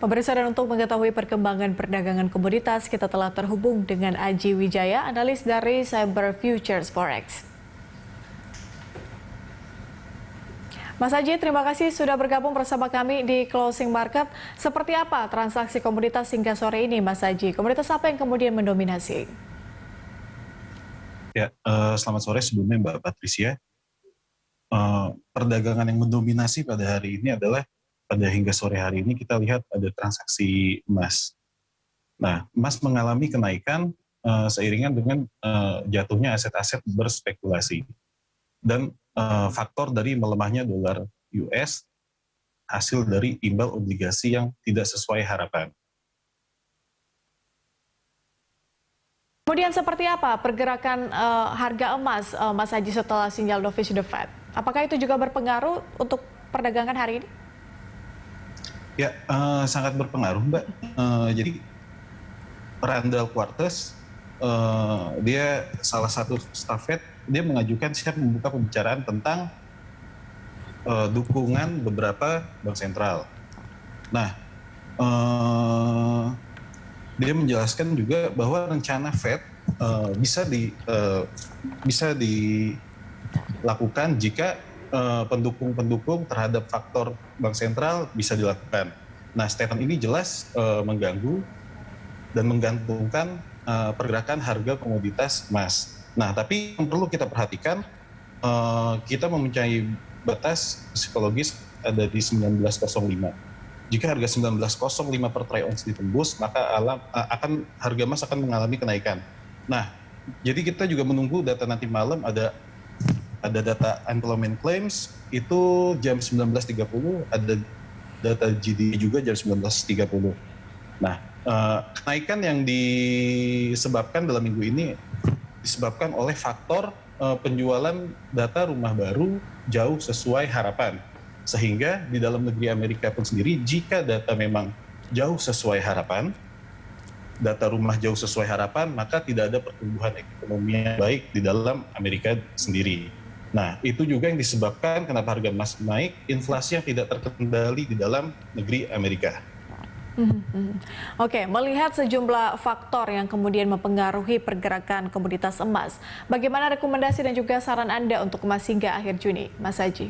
Pemirsa, dan untuk mengetahui perkembangan perdagangan komoditas, kita telah terhubung dengan Aji Wijaya, analis dari Cyber Futures Forex. Mas Aji, terima kasih sudah bergabung bersama kami di Closing Market. Seperti apa transaksi komoditas hingga sore ini, Mas Aji? Komoditas apa yang kemudian mendominasi? Ya, selamat sore sebelumnya Mbak Patricia. Perdagangan yang mendominasi pada hari ini adalah pada hingga sore hari ini kita lihat ada transaksi emas. Nah, emas mengalami kenaikan seiringan dengan jatuhnya aset-aset berspekulasi dan faktor dari melemahnya dolar US hasil dari imbal obligasi yang tidak sesuai harapan. Kemudian seperti apa pergerakan harga emas, Mas Haji, setelah sinyal dovish the Fed? Apakah itu juga berpengaruh untuk perdagangan hari ini? Ya, sangat berpengaruh, Mbak. Jadi Randall Quarters, dia salah satu staf Fed, dia mengajukan siap membuka pembicaraan tentang dukungan beberapa bank sentral. Nah, dia menjelaskan juga bahwa rencana Fed bisa dilakukan jika pendukung-pendukung terhadap faktor bank sentral bisa dilakukan. Nah, statement ini jelas mengganggu dan menggantungkan pergerakan harga komoditas emas. Nah, tapi yang perlu kita perhatikan, kita mempunyai batas psikologis ada di 1905. Jika harga 1905 per troy ounce ditembus, maka harga emas akan mengalami kenaikan. Nah, jadi kita juga menunggu data nanti malam, ada data employment claims itu jam 19.30, ada data GDP juga jam 19.30. Nah, kenaikan yang disebabkan dalam minggu ini disebabkan oleh faktor penjualan data rumah baru jauh sesuai harapan. Sehingga di dalam negeri Amerika pun sendiri, jika data memang jauh sesuai harapan, data rumah jauh sesuai harapan, maka tidak ada pertumbuhan ekonomi yang baik di dalam Amerika sendiri. Nah, itu juga yang disebabkan kenapa harga emas naik, inflasi yang tidak terkendali di dalam negeri Amerika. Oke, melihat sejumlah faktor yang kemudian mempengaruhi pergerakan komoditas emas, bagaimana rekomendasi dan juga saran Anda untuk emas hingga akhir Juni, Mas Haji?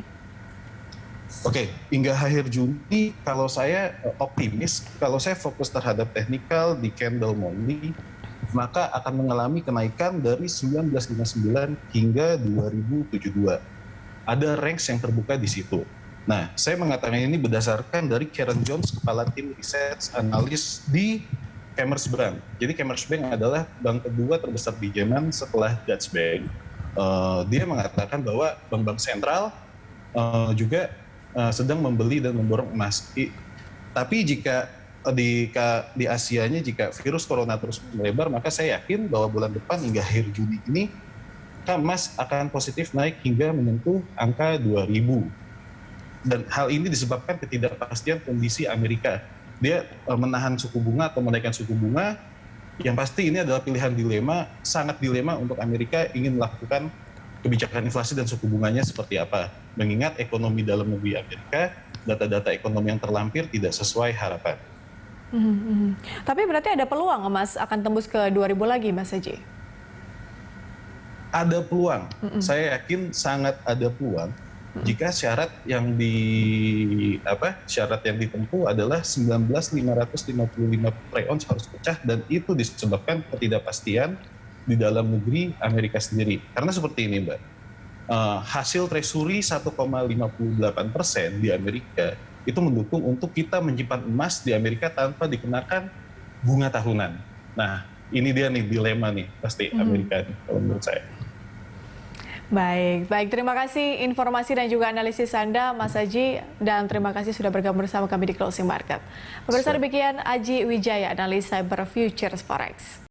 Oke, hingga akhir Juni kalau saya optimis, kalau saya fokus terhadap teknikal di candle monthly, maka akan mengalami kenaikan dari 1959 hingga 2072. Ada range yang terbuka di situ. Nah, saya mengatakan ini berdasarkan dari Karen Jones, kepala tim research analis di Commerzbank. Jadi Commerzbank adalah bank kedua terbesar di Jerman setelah Deutsche Bank. Dia mengatakan bahwa bank-bank sentral juga sedang membeli dan memborong emas. Tapi jika di Asianya, jika virus corona terus melebar, maka saya yakin bahwa bulan depan hingga akhir Juni ini, emas akan positif naik hingga menyentuh angka 2000. Dan hal ini disebabkan ketidakpastian kondisi Amerika. Dia menahan suku bunga atau menaikkan suku bunga, yang pasti ini adalah pilihan dilema, sangat dilema untuk Amerika ingin melakukan kebijakan inflasi dan suku bunganya seperti apa. Mengingat ekonomi dalam negeri Amerika, data-data ekonomi yang terlampir tidak sesuai harapan. Tapi berarti ada peluang emas akan tembus ke 2000 lagi, Mas Haji? Ada peluang, saya yakin sangat ada peluang. Jika syarat yang ditempuh adalah 19.555 troy ounce harus pecah, dan itu disebabkan ketidakpastian di dalam negeri Amerika sendiri. Karena seperti ini, Mbak, hasil treasury 1,58% di Amerika itu mendukung untuk kita menyimpan emas di Amerika tanpa dikenakan bunga tahunan. Nah, ini dia nih dilema nih pasti Amerika kalau menurut saya. Baik, terima kasih informasi dan juga analisis Anda, Mas Haji, dan terima kasih sudah bergabung bersama kami di Closing Market. Pemirsa, demikian Aji Wijaya, analis Cyber Futures Forex.